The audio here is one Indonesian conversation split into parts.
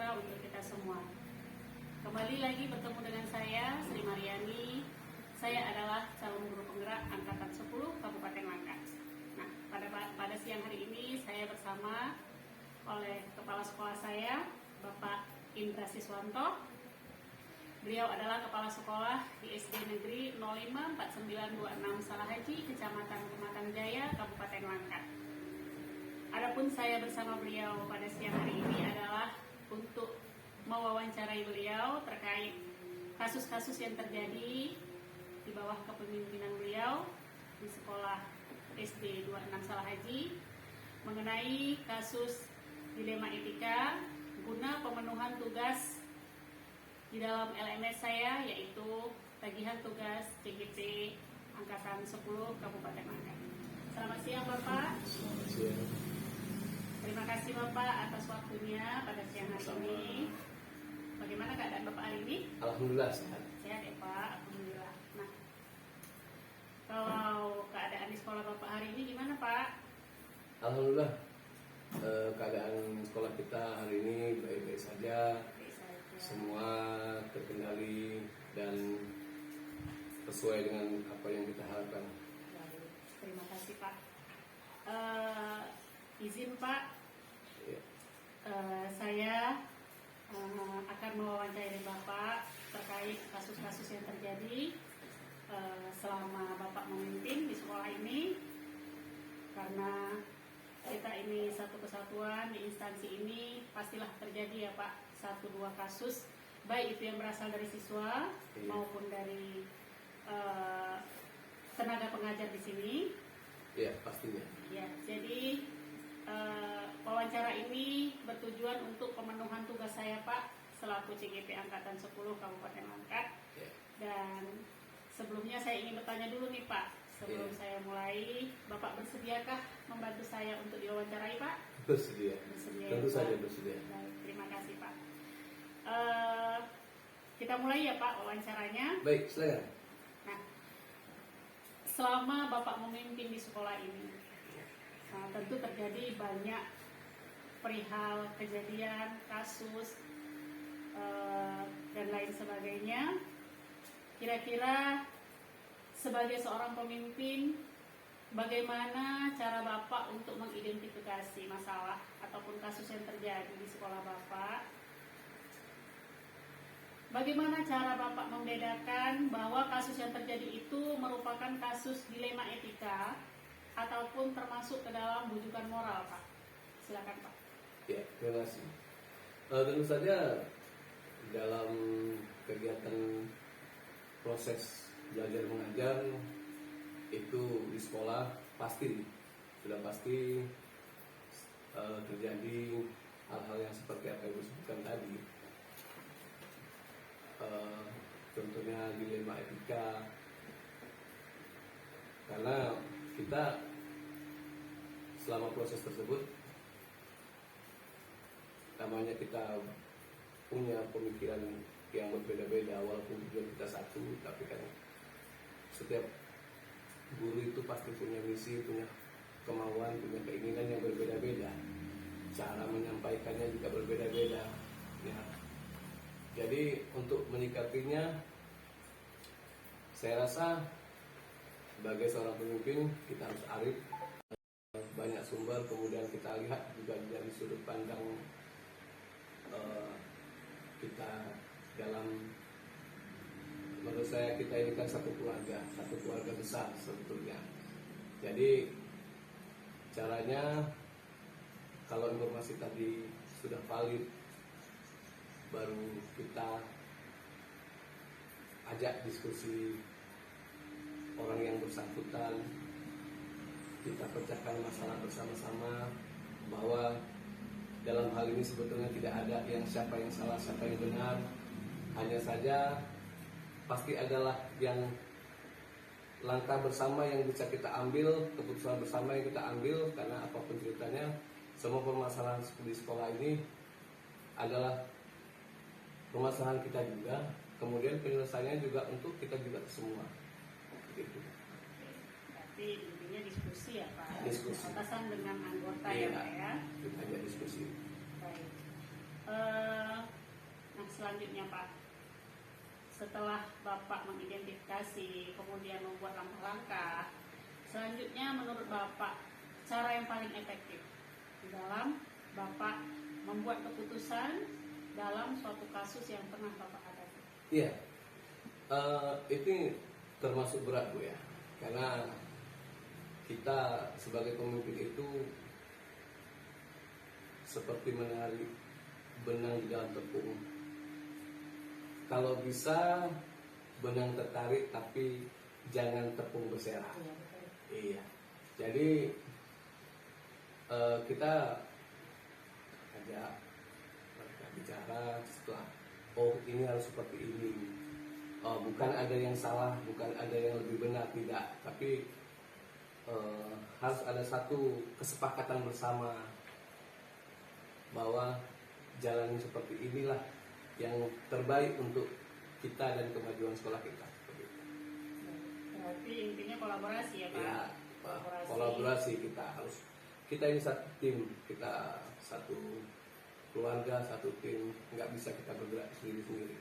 sejahtera untuk kita semua. Kembali lagi bertemu dengan saya, Sri Mariani. Saya adalah calon guru penggerak Angkatan 10 Kabupaten Langkat. Nah, pada siang hari ini saya bersama oleh Kepala Sekolah saya, Bapak Indra Siswanto. Beliau adalah Kepala Sekolah di SD Negeri 054926 Salahaji, Kecamatan Pematang Jaya, Kabupaten Langkat. Adapun saya bersama beliau pada siang hari ini adalah untuk mewawancarai beliau terkait kasus-kasus yang terjadi di bawah kepemimpinan beliau di sekolah SD 26 Salahaji mengenai kasus dilema etika guna pemenuhan tugas di dalam LMS saya, yaitu tagihan tugas CGT Angkatan 10 Kabupaten Langkat. Selamat siang Bapak. Selamat siang. Terima kasih Bapak atas waktunya pada siang hari ini. Bagaimana keadaan Bapak hari ini? Alhamdulillah sehat. Sehat ya Pak, Alhamdulillah. Nah, kalau keadaan di sekolah Bapak hari ini gimana Pak? Alhamdulillah, keadaan sekolah kita hari ini baik-baik saja. Semua terkendali dan sesuai dengan apa yang kita harapkan. Baik, terima kasih Pak. Izin Pak, Ya. Saya akan mewawancarai Bapak terkait kasus-kasus yang terjadi selama Bapak memimpin di sekolah ini, karena kita ini satu kesatuan di instansi ini, pastilah terjadi ya Pak 1-2 kasus, baik itu yang berasal dari siswa maupun dari tenaga pengajar di sini. Ya, pastinya. Ya, jadi wawancara ini bertujuan untuk pemenuhan tugas saya Pak selaku CGT Angkatan 10 Kabupaten Langkat. Ya. Dan sebelumnya saya ingin bertanya dulu nih Pak, sebelum saya mulai, Bapak bersediakah membantu saya untuk diwawancarai Pak? Bersedia. Bersedia. Tentu ya, saja Pak? bersedia. Baik, terima kasih Pak. Kita mulai ya Pak wawancaranya. Baik, silakan. Nah, selama Bapak memimpin di sekolah ini, tentu terjadi banyak perihal kejadian, kasus, dan lain sebagainya. Kira-kira sebagai seorang pemimpin, bagaimana cara Bapak untuk mengidentifikasi masalah ataupun kasus yang terjadi di sekolah Bapak? Bagaimana cara Bapak membedakan bahwa kasus yang terjadi itu merupakan kasus dilema etika ataupun termasuk ke dalam bujukan moral, Pak? Silakan, Pak. Ya, terima kasih. Tentu saja dalam kegiatan proses belajar mengajar itu di sekolah sudah pasti terjadi hal-hal yang seperti apa yang disebutkan tadi. Contohnya dilema etika, karena kita selama proses tersebut, namanya kita punya pemikiran yang berbeda-beda, walaupun tujuan kita satu, tapi kan setiap guru itu pasti punya misi, punya kemauan, punya keinginan yang berbeda-beda. Cara menyampaikannya juga berbeda-beda. Ya. Jadi untuk menyikapinya, saya rasa sebagai seorang pemimpin kita harus arif, banyak sumber, kemudian kita lihat juga dari sudut pandang kita dalam, menurut saya kita ini kan satu keluarga besar sebetulnya. Jadi caranya, kalau informasi tadi sudah valid, baru kita ajak diskusi orang yang bersangkutan, kita pecahkan masalah bersama-sama, bahwa dalam hal ini sebetulnya tidak ada yang siapa yang salah, siapa yang benar. Hanya saja pasti adalah yang langkah bersama yang bisa kita ambil, keputusan bersama yang kita ambil, karena apapun ceritanya, semua permasalahan di sekolah ini adalah permasalahan kita juga, kemudian penyelesaiannya juga untuk kita juga semua. Gitu. Berarti intinya diskusi ya Pak? Diskusi. Atasan dengan anggota ya Pak ya? Kita ajak diskusi. Baik. Nah, selanjutnya Pak, setelah Bapak mengidentifikasi, kemudian membuat langkah-langkah, selanjutnya menurut Bapak, cara yang paling efektif dalam Bapak membuat keputusan dalam suatu kasus yang pernah Bapak hadapi? Iya, ini termasuk berat Bu ya, karena kita sebagai pemimpin itu seperti menarik benang di dalam tepung. Kalau bisa benang tertarik tapi jangan tepung berserah. Iya. Jadi kita ajak mereka bicara setelah, oh ini harus seperti ini. Bukan ada yang salah, bukan ada yang lebih benar, tidak. Tapi harus ada satu kesepakatan bersama bahwa jalan seperti inilah yang terbaik untuk kita dan kemajuan sekolah kita. Berarti intinya kolaborasi ya Pak? Ya, kolaborasi kita ini satu tim, kita satu keluarga, satu tim, nggak bisa kita bergerak sendiri-sendiri.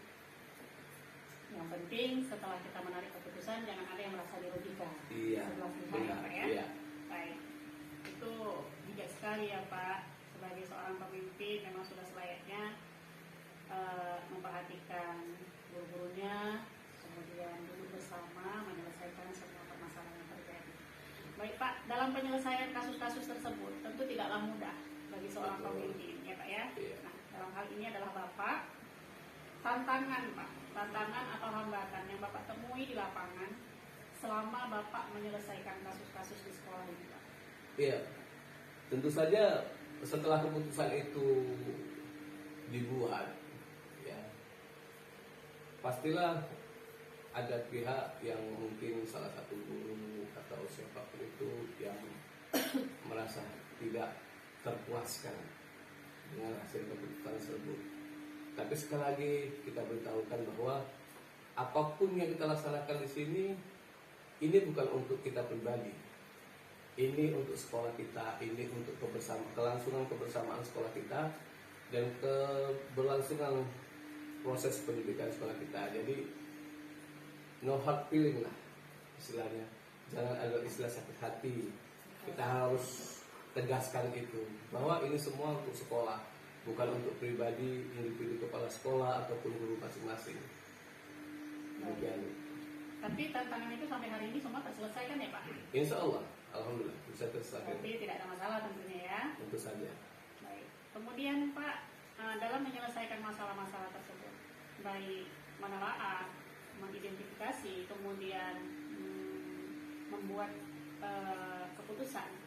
Yang penting setelah kita menarik keputusan jangan ada yang merasa dirugikan. Iya, Sebelah pihak ya benar, Pak ya? iya. Baik, itu bijak sekali ya Pak. Sebagai seorang pemimpin memang sudah selayaknya memperhatikan guru-gurunya, kemudian duduk bersama menyelesaikan semua permasalahan yang terjadi. Baik Pak, dalam penyelesaian kasus-kasus tersebut tentu tidaklah mudah bagi seorang pemimpin ya Pak ya. Iya. Nah, dalam hal ini adalah Bapak, tantangan Pak, tantangan atau hambatan yang Bapak temui di lapangan selama Bapak menyelesaikan kasus-kasus di sekolah ini Pak. Iya, tentu saja setelah keputusan itu dibuat, ya pastilah ada pihak yang mungkin salah satu guru atau siapapun itu yang merasa tidak terpuaskan dengan hasil keputusan tersebut. Tapi sekali lagi kita beritahukan bahwa apapun yang kita laksanakan di sini, ini bukan untuk kita pribadi, ini untuk sekolah kita, ini untuk kelangsungan kebersamaan sekolah kita dan keberlangsungan proses pendidikan sekolah kita. Jadi no hard feeling lah istilahnya, jangan ada istilah sakit hati. Kita harus tegaskan itu bahwa ini semua untuk sekolah, bukan untuk pribadi individu kepala sekolah ataupun guru masing-masing. Demikian. Tapi tantangan itu sampai hari ini semua terselesaikan ya Pak? Insya Allah, alhamdulillah bisa terselesaikan. Tapi tidak ada masalah tentunya ya. Tentu saja. Baik. Kemudian Pak, dalam menyelesaikan masalah-masalah tersebut, baik menelaah, mengidentifikasi, kemudian membuat keputusan.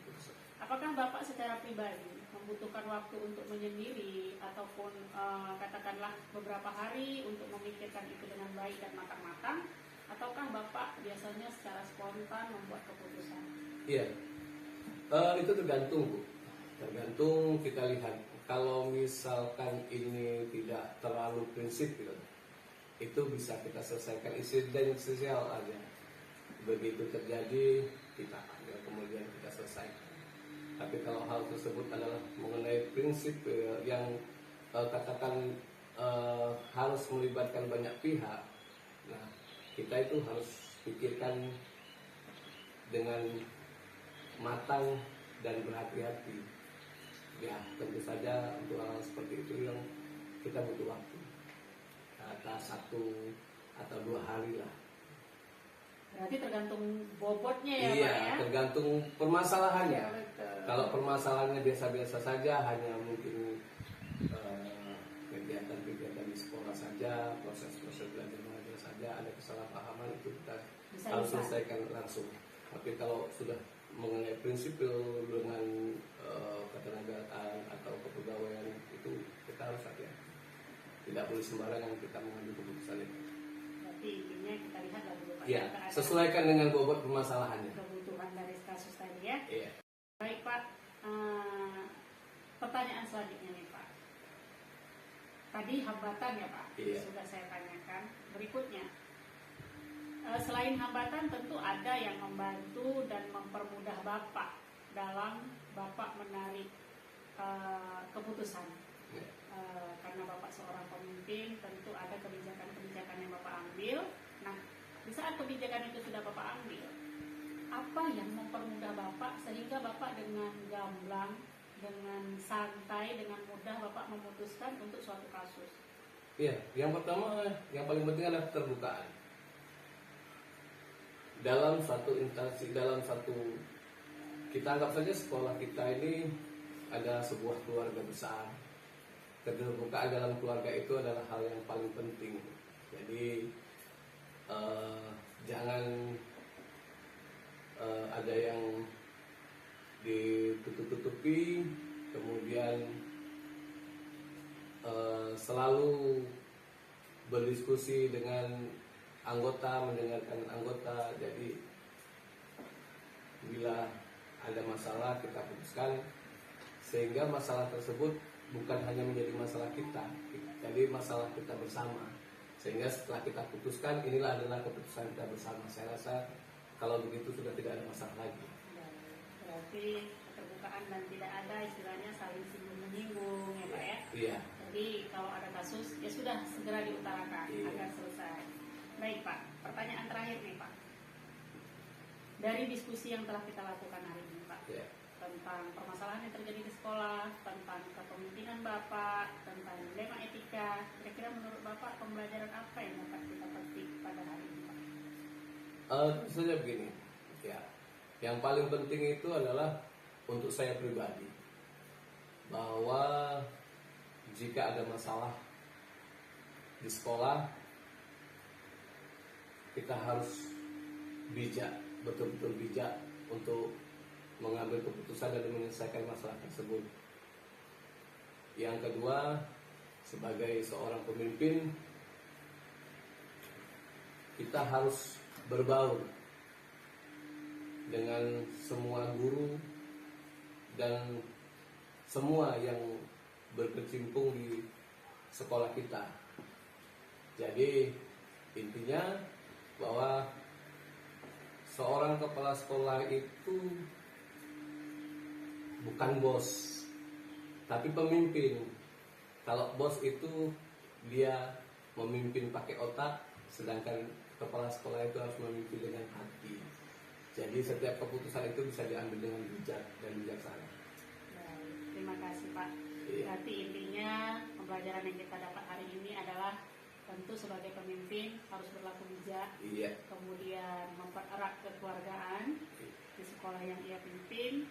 Apakah Bapak secara pribadi membutuhkan waktu untuk menyendiri ataupun katakanlah beberapa hari untuk memikirkan itu dengan baik dan matang-matang, ataukah Bapak biasanya secara spontan membuat keputusan? Iya, itu tergantung Bu. Tergantung kita lihat. Kalau misalkan ini tidak terlalu prinsip gitu, itu bisa kita selesaikan insiden sosial aja. Begitu terjadi kita panggil kemudian kita selesaikan. Tapi kalau hal tersebut adalah mengenai prinsip yang katakan harus melibatkan banyak pihak, nah kita itu harus pikirkan dengan matang dan berhati-hati. Ya tentu saja untuk hal seperti itu yang kita butuh waktu, kata 1 atau 2 hari lah. Berarti tergantung bobotnya ya Iya, Pak ya? tergantung permasalahannya. Ya, betul. Kalau permasalahannya biasa-biasa saja, hanya mungkin kegiatan-kegiatan di sekolah saja, proses-proses belajar mengajar saja, ada kesalahpahaman itu kita Bisa harus bisa. selesaikan langsung. Tapi kalau sudah mengenai prinsip dengan ketenagaan atau kepegawaian itu kita harus hati-hati. Tidak boleh sembarangan kita mengambil keputusan itu. Berarti intinya kita lihat lah dulu Pak. Ya, keadaan sesuaikan dengan bobot permasalahannya. kebutuhan dari kasus tadi ya. Iya. Baik Pak, pertanyaan selanjutnya nih Pak. Tadi hambatan ya Pak, Iya. sudah saya tanyakan. Berikutnya, selain hambatan tentu ada yang membantu dan mempermudah Bapak dalam Bapak menarik keputusan. Ya. karena Bapak seorang pemimpin, tentu ada kebijakan-kebijakan yang Bapak ambil. Nah, di saat kebijakan itu sudah Bapak ambil, apa yang mempermudah Bapak sehingga Bapak dengan gamblang, dengan santai, dengan mudah Bapak memutuskan untuk suatu kasus? Iya, yang pertama, yang paling penting adalah keterbukaan. Dalam satu instansi, dalam satu, kita anggap saja sekolah kita ini ada sebuah keluarga besar. Keterbukaan dalam keluarga itu adalah hal yang paling penting. Jadi jangan ada yang ditutup-tutupi, kemudian selalu berdiskusi dengan anggota, mendengarkan anggota. Jadi bila ada masalah kita putuskan, sehingga masalah tersebut bukan hanya menjadi masalah kita, jadi masalah kita bersama. Sehingga setelah kita putuskan, inilah adalah keputusan kita bersama. Saya rasa kalau begitu sudah tidak ada masalah lagi. Berarti keterbukaan dan tidak ada istilahnya saling singgung-menyinggung, ya Pak ya? Iya. Jadi kalau ada kasus ya sudah segera diutarakan agar selesai. Baik Pak, pertanyaan terakhir nih Pak. Dari diskusi yang telah kita lakukan hari ini Pak, tentang permasalahan yang terjadi di sekolah, tentang kepemimpinan Bapak, tentang dilema etika, kira-kira menurut Bapak pembelajaran apa yang dapat kita petik pada hari ini Pak? Tentu saja begini, ya. Yang paling penting itu adalah untuk saya pribadi, bahwa jika ada masalah di sekolah, kita harus bijak, betul-betul bijak untuk mengambil keputusan dan menyelesaikan masalah tersebut. Yang kedua, sebagai seorang pemimpin, kita harus berbaur dengan semua guru dan semua yang berkecimpung di sekolah kita. Jadi intinya bahwa seorang kepala sekolah itu bukan bos, tapi pemimpin. Kalau bos itu dia memimpin pakai otak, sedangkan kepala sekolah itu harus memimpin dengan hati. Jadi setiap keputusan itu bisa diambil dengan bijak dan bijaksana. Baik, terima kasih Pak. Berarti intinya pembelajaran yang kita dapat hari ini adalah tentu sebagai pemimpin harus berlaku bijak, kemudian mempererat kekeluargaan di sekolah yang ia pimpin,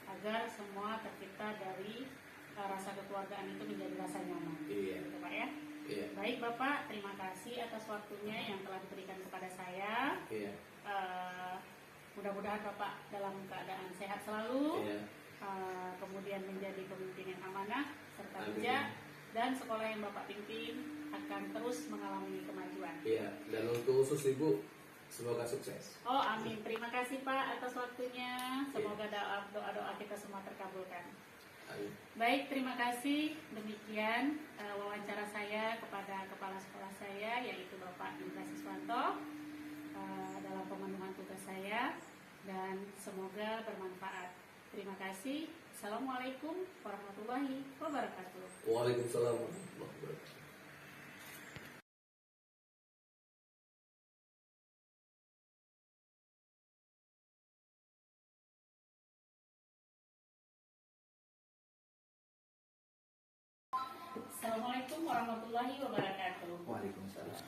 agar semua tercipta dari rasa kekeluargaan itu menjadi rasa nyaman. Gitu, Pak ya. Baik Bapak, terima kasih atas waktunya yang telah diberikan kepada saya. Mudah-mudahan Bapak dalam keadaan sehat selalu, kemudian menjadi pemimpin yang amanah serta bijak, dan sekolah yang Bapak pimpin akan terus mengalami kemajuan. Dan untuk khusus Ibu, semoga sukses. Oh amin, terima kasih Pak atas waktunya. Semoga doa-doa kita semua terkabulkan. Amin. Baik, terima kasih. Demikian wawancara saya kepada kepala sekolah saya, yaitu Bapak Indra Siswanto, dalam pemenuhan tugas saya, dan semoga bermanfaat. Terima kasih. Assalamualaikum warahmatullahi wabarakatuh. Waalaikumsalam warahmatullahi wabarakatuh. Assalamualaikum warahmatullahi wabarakatuh. Waalaikumsalam.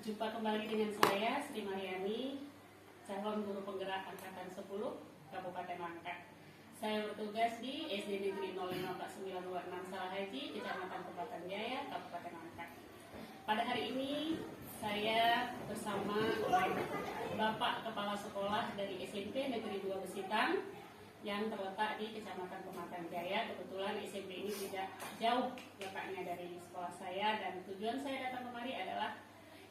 Jumpa kembali dengan saya Sri Mariani, calon guru penggerak angkatan 10 Kabupaten Langkat. Saya bertugas di SD Negeri 054926 Salah Haji, Kecamatan Kebatan Jaya, Kabupaten Langkat. Pada hari ini saya bersama Bapak Kepala Sekolah dari SMP Negeri 2 Besitang yang terletak di Kecamatan Pematang Jaya. Kebetulan SMP ini tidak jauh letaknya dari sekolah saya, dan tujuan saya datang kemari adalah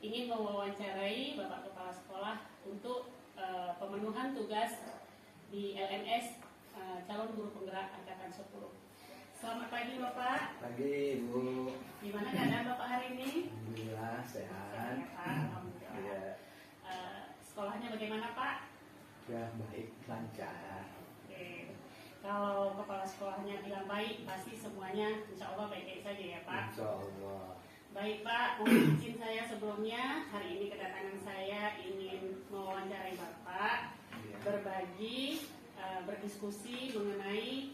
ingin mewawancarai Bapak Kepala Sekolah untuk pemenuhan tugas di LMS calon guru penggerak angkatan 10. Selamat pagi Bapak. Pagi Ibu. Gimana keadaan Bapak hari ini? Alhamdulillah sehat. Alhamdulillah. Sekolahnya bagaimana Pak? Ya baik, lancar. Oke. kalau kepala sekolahnya bilang baik, pasti semuanya insya Allah baik-baik saja ya Pak. Insya Allah. Baik Pak, mohon izin saya sebelumnya hari ini kedatangan saya ingin mewawancarai Bapak, Iya. berbagi, berdiskusi mengenai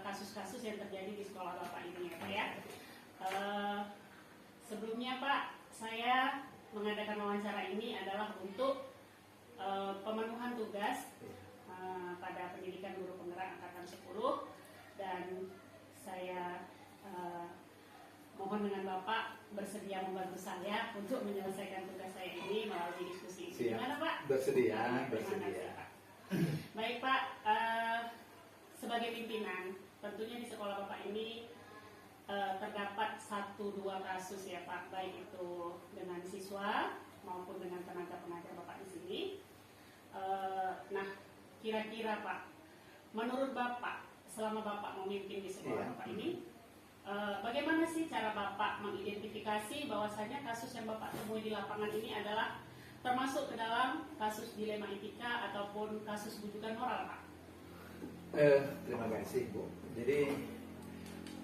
kasus-kasus yang terjadi di sekolah Bapak ini ya Pak ya. Sebelumnya Pak, saya mengadakan wawancara ini adalah untuk pemenuhan tugas pada pendidikan guru penggerak angkatan 10, dan saya mohon dengan Bapak bersedia membantu saya untuk menyelesaikan tugas saya ini melalui diskusi ini. Siap. Gimana Pak? Bersedia, Terima bersedia. kasih, Pak. Baik Pak, sebagai pimpinan, tentunya di sekolah Bapak ini terdapat 1-2 kasus ya Pak, baik itu dengan siswa maupun dengan tenaga pengajar Bapak di sini. Nah, kira-kira Pak, menurut Bapak selama Bapak memimpin di sekolah Iya. Bapak ini, bagaimana sih cara Bapak mengidentifikasi bahwasanya kasus yang Bapak temui di lapangan ini adalah termasuk ke dalam kasus dilema etika ataupun kasus bujukan moral Pak? Terima kasih Bu. Jadi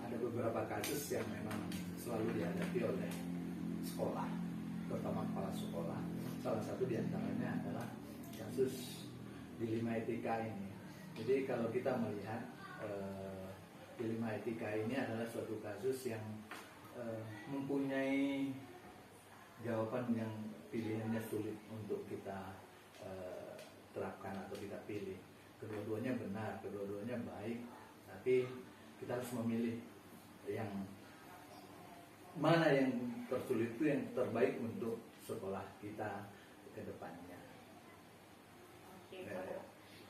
ada beberapa kasus yang memang selalu dihadapi oleh sekolah, terutama kepala sekolah. Salah satu diantaranya adalah kasus dilema etika ini. Jadi kalau kita melihat dilema etika ini adalah suatu kasus yang mempunyai jawaban yang pilihannya sulit untuk kita terapkan atau kita pilih. Kedua-duanya benar, kedua-duanya baik, tapi kita harus memilih yang mana yang tersulit itu yang terbaik untuk sekolah kita ke depannya. Oke, Pak.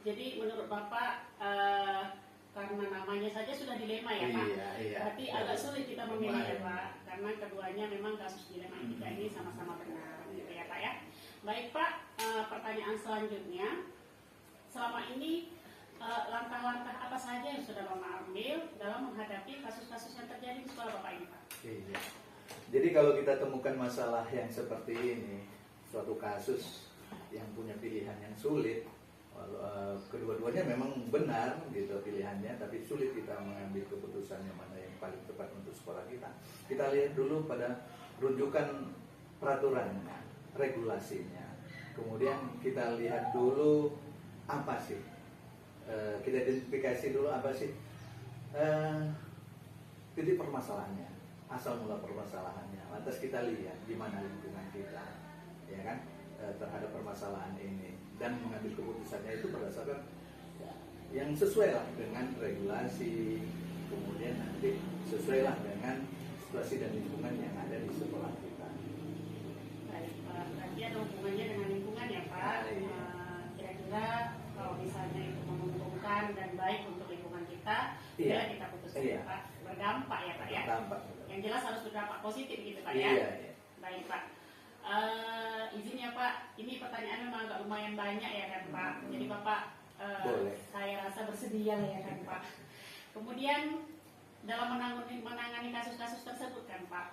Jadi menurut Bapak karena namanya saja sudah dilema ya Pak, Iya. berarti agak sulit kita memilih ya Pak, karena keduanya memang kasus dilema etika ini sama-sama benar, gitu ya Pak ya. Baik Pak, pertanyaan selanjutnya, selama ini langkah-langkah apa saja yang sudah Bapak ambil dalam menghadapi kasus-kasus yang terjadi di sekolah Bapak ini Pak? Iya. Jadi kalau kita temukan masalah yang seperti ini, suatu kasus yang punya pilihan yang sulit, kedua-duanya memang benar gitu pilihannya, tapi sulit kita mengambil keputusan yang mana yang paling tepat untuk sekolah kita. Kita lihat dulu pada rujukan peraturannya, regulasinya. Kemudian kita lihat dulu apa sih, kita identifikasi dulu apa sih titik permasalahannya, asal mula permasalahannya. Lantas kita lihat di mana lingkungan kita, ya kan, terhadap permasalahan ini, dan mengambil keputusannya itu berdasarkan yang sesuai lah dengan regulasi, kemudian nanti sesuai lah dengan situasi dan lingkungan yang ada di sekolah kita. Baik Pak, berarti ada hubungannya dengan lingkungan ya Pak. Iya. Kira-kira kalau misalnya itu menguntungkan dan baik untuk lingkungan kita, Iya. ya kita putuskan Iya. Pak, berdampak ya Pak ya. Tampak. Yang jelas harus berdampak positif gitu Pak Iya, ya. iya. Baik Pak. Izin ya Pak, ini pertanyaan memang agak lumayan banyak ya kan Pak. Jadi Bapak, Boleh. saya rasa bersedia lah ya kan Pak. Kemudian dalam menangani kasus-kasus tersebut kan Pak,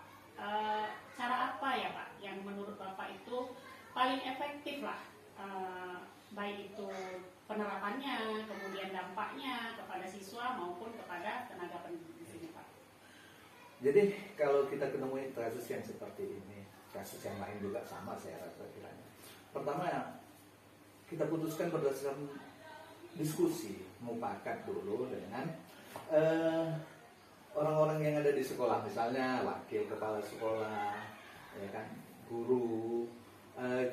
cara apa ya Pak yang menurut Bapak itu paling efektif lah, baik itu penerapannya, kemudian dampaknya kepada siswa maupun kepada tenaga pendidik di sini Pak? Jadi kalau kita ketemui kasus yang seperti ini, kasus yang lain juga sama saya rasa kiranya. Pertama, kita putuskan berdasarkan diskusi, mufakat dulu dengan orang-orang yang ada di sekolah, misalnya wakil kepala sekolah, ya kan, guru.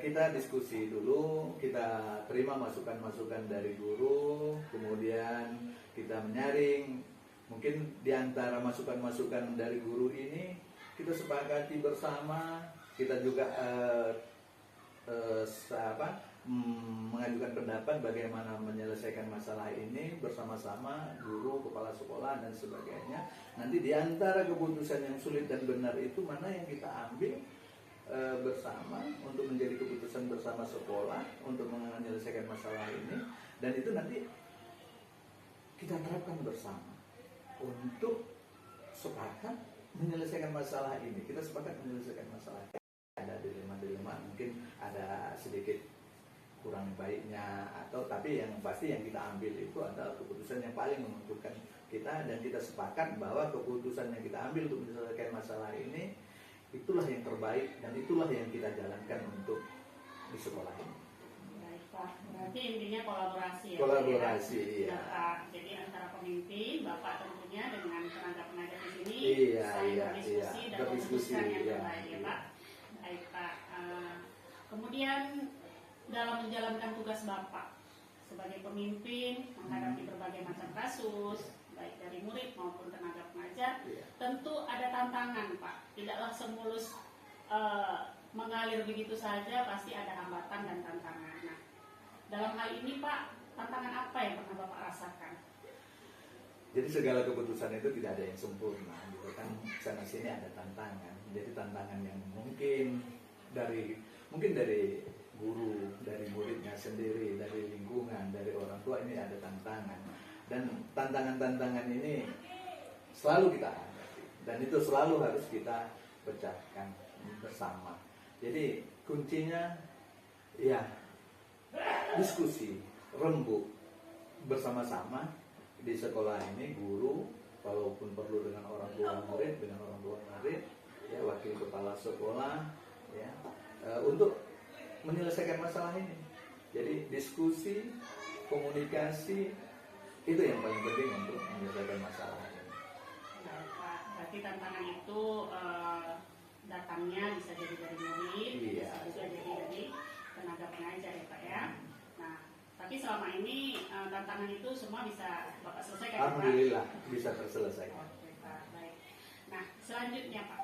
Kita diskusi dulu, kita terima masukan-masukan dari guru, kemudian kita menyaring. Mungkin di antara masukan-masukan dari guru ini kita sepakati bersama, kita juga mengajukan pendapat bagaimana menyelesaikan masalah ini bersama-sama, guru, kepala sekolah dan sebagainya. Nanti di antara keputusan yang sulit dan benar itu mana yang kita ambil bersama untuk menjadi keputusan bersama sekolah untuk menyelesaikan masalah ini, dan itu nanti kita terapkan bersama untuk sepakat menyelesaikan masalah ini. Kita sepakat menyelesaikan masalah. Ada dilema-dilema, mungkin ada sedikit kurang baik terbaiknya, atau tapi yang pasti yang kita ambil itu adalah keputusan yang paling menguntungkan kita, dan kita sepakat bahwa keputusan yang kita ambil untuk menyelesaikan masalah ini itulah yang terbaik dan itulah yang kita jalankan untuk di sekolah ini. Baik Pak, berarti intinya kolaborasi ya. Kolaborasi, Pak, ya? iya. Bapak, jadi antara pemimpin, Bapak tentunya dengan tenaga-tenaga di sini Iya, saling iya, berdiskusi iya. dan Berdiskusi, memutuskan yang iya. terbaik ya Pak. Baik Pak. Kemudian dalam menjalankan tugas Bapak sebagai pemimpin menghadapi berbagai macam kasus, baik dari murid maupun tenaga pengajar, Iya. tentu ada tantangan Pak. Tidaklah semulus mengalir begitu saja, pasti ada hambatan dan tantangan. Nah, dalam hal ini Pak, tantangan apa yang pernah Bapak rasakan? Jadi segala keputusan itu tidak ada yang sempurna, gitu kan. Sana sini ada tantangan. Jadi tantangan yang mungkin dari guru, dari muridnya sendiri, dari lingkungan, dari orang tua, ini ada tantangan. Dan tantangan-tantangan ini selalu kita hadapi, dan itu selalu harus kita pecahkan bersama. Jadi kuncinya ya diskusi, rembuk bersama-sama di sekolah ini, guru, walaupun perlu dengan orang tua murid, ya wakil kepala sekolah, ya untuk menyelesaikan masalah ini. Jadi diskusi, komunikasi itu yang paling penting untuk menyelesaikan masalah ini. Baik, Pak, berarti tantangan itu datangnya bisa jadi dari murid, Iya. bisa juga jadi dari tenaga pengajar ya Pak ya. Nah, tapi selama ini tantangan itu semua bisa Bapak selesaikan ya Pak? Alhamdulillah bisa terselesaikan. Oke Pak, baik. Nah, selanjutnya Pak,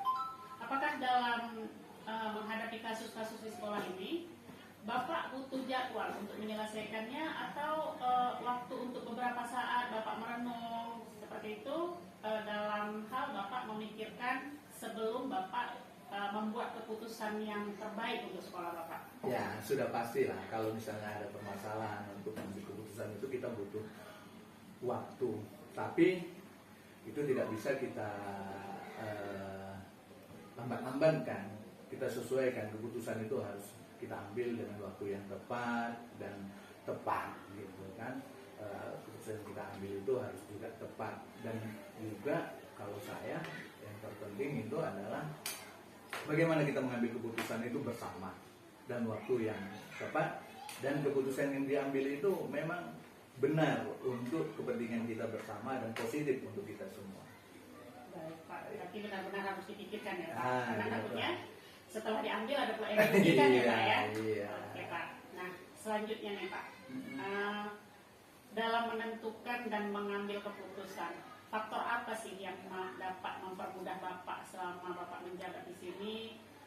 apakah dalam menghadapi kasus-kasus di sekolah ini Bapak butuh jadwal untuk menyelesaikannya, atau waktu untuk beberapa saat Bapak merenung seperti itu, dalam hal Bapak memikirkan sebelum Bapak membuat keputusan yang terbaik untuk sekolah Bapak? Ya, sudah pastilah kalau misalnya ada permasalahan untuk mengambil keputusan itu kita butuh waktu. Tapi itu tidak bisa kita lambat-lambatkan. Kita sesuaikan, keputusan itu harus kita ambil dengan waktu yang tepat dan tepat, gitu kan. Keputusan yang kita ambil itu harus juga tepat, dan juga kalau saya yang terpenting itu adalah bagaimana kita mengambil keputusan itu bersama dan waktu yang tepat, dan keputusan yang diambil itu memang benar untuk kepentingan kita bersama dan positif untuk kita semua. Baik Pak, berarti benar-benar harus dipikirkan ya Pak, Ah, karena iya, takutnya Pak. setelah diambil ada pula yang dirugikan ya Pak ya. Iya. Oke Pak. Nah, selanjutnya nih Pak, dalam menentukan dan mengambil keputusan, faktor apa sih yang dapat mempermudah Bapak selama Bapak menjabat di sini?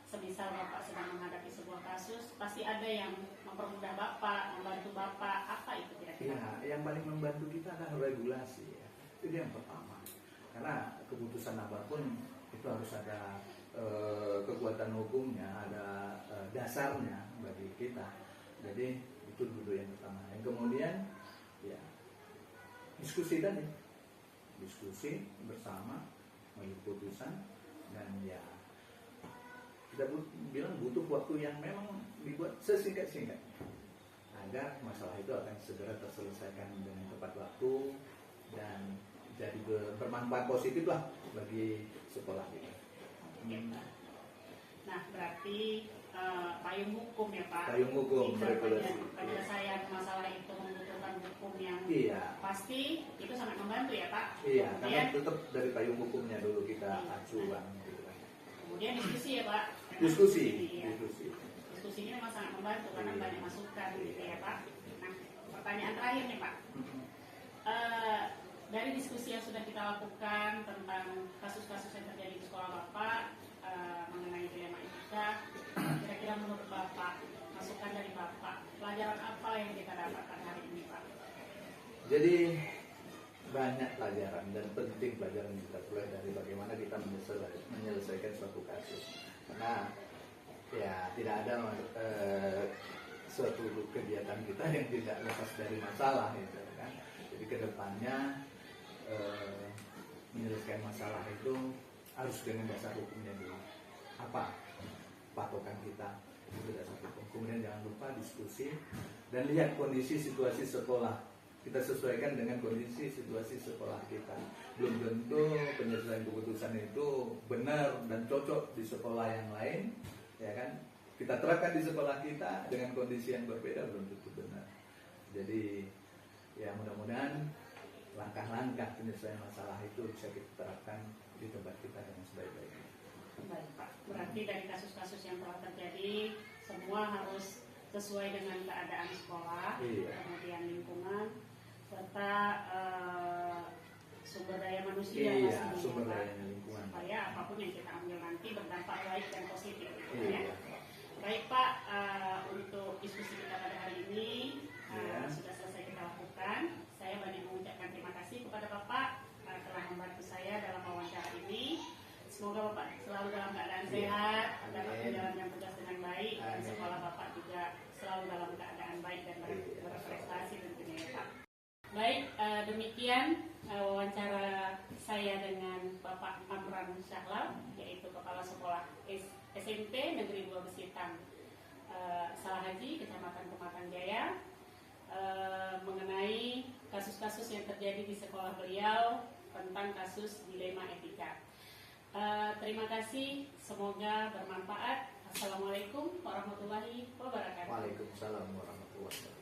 Semisal Bapak sedang menghadapi sebuah kasus, pasti ada yang mempermudah Bapak, membantu Bapak. Apa itu kira-kira? Ya, yang paling membantu kita adalah regulasi ya. Itu yang pertama. Karena keputusan apapun itu harus ada kekuatan hukumnya, ada dasarnya bagi kita. Jadi itu dulu yang pertama. Yang kemudian ya diskusi tadi, diskusi bersama, mengambil keputusan, dan ya kita bilang butuh waktu yang memang dibuat sesingkat-singkatnya agar masalah itu akan segera terselesaikan dengan tepat waktu dan jadi bermanfaat positif lah bagi sekolah kita. Nah, berarti payung hukum ya Pak. Payung hukum, Jika regulasi. penyelesaian masalah itu membutuhkan hukum yang Iya. pasti, itu sangat membantu ya Pak. Iya, Kemudian, karena tetap dari payung hukumnya dulu kita acuan. Gitu kan. kemudian diskusi ya Pak. Diskusi, Iya. diskusi. Diskusi ini memang sangat membantu karena Iya. banyak masukan gitu ya Pak. Nah, pertanyaan terakhir nih Pak. Dari diskusi yang sudah kita lakukan tentang kasus-kasus yang terjadi di sekolah Bapak mengenai dilema etika, kira-kira menurut Bapak, masukan dari Bapak, pelajaran apa yang kita dapatkan hari ini Pak? Jadi banyak pelajaran dan penting pelajaran yang kita peroleh dari bagaimana kita menyelesaikan suatu kasus. Karena ya tidak ada suatu kegiatan kita yang tidak lepas dari masalah, gitu kan. Jadi kedepannya menyelesaikan masalah itu harus dengan dasar hukumnya dulu. Apa patokan kita? itu sudah satu. Kemudian jangan lupa diskusi dan lihat kondisi situasi sekolah. Kita sesuaikan dengan kondisi situasi sekolah kita. Belum tentu penyelesaian keputusan itu benar dan cocok di sekolah yang lain, ya kan? Kita terapkan di sekolah kita dengan kondisi yang berbeda belum tentu benar. Jadi ya mudah-mudahan langkah-langkah penyelesaian masalah itu bisa kita terapkan di tempat kita dengan sebaik-baiknya. Baik Pak, berarti dari kasus-kasus yang telah terjadi semua harus sesuai dengan keadaan sekolah, Iya. kemudian lingkungan, serta sumber daya manusia Iya, pastinya, sumber Pak. daya lingkungan. Supaya apapun yang kita ambil nanti berdampak baik dan positif gitu, Iya. ya. Baik Pak, untuk diskusi kita pada hari ini Iya. sudah selesai kita lakukan. Saya banyak mengucapkan terima kasih kepada Bapak telah membantu saya dalam wawancara ini. Semoga Bapak selalu dalam keadaan Iya. sehat, dapat Amin. menjalankan tugas dengan baik, dan Amin. sekolah Bapak juga selalu dalam keadaan baik dan Iya. berprestasi tentunya ya Pak. Baik, demikian wawancara saya dengan Bapak Amran Syahlam, yaitu Kepala Sekolah SMP Negeri 2 Besitang, Salahaji, Kecamatan Pematang Jaya, mengenai kasus-kasus yang terjadi di sekolah beliau tentang kasus dilema etika. Terima kasih, semoga bermanfaat. Assalamualaikum warahmatullahi wabarakatuh. Waalaikumsalam warahmatullahi wabarakatuh.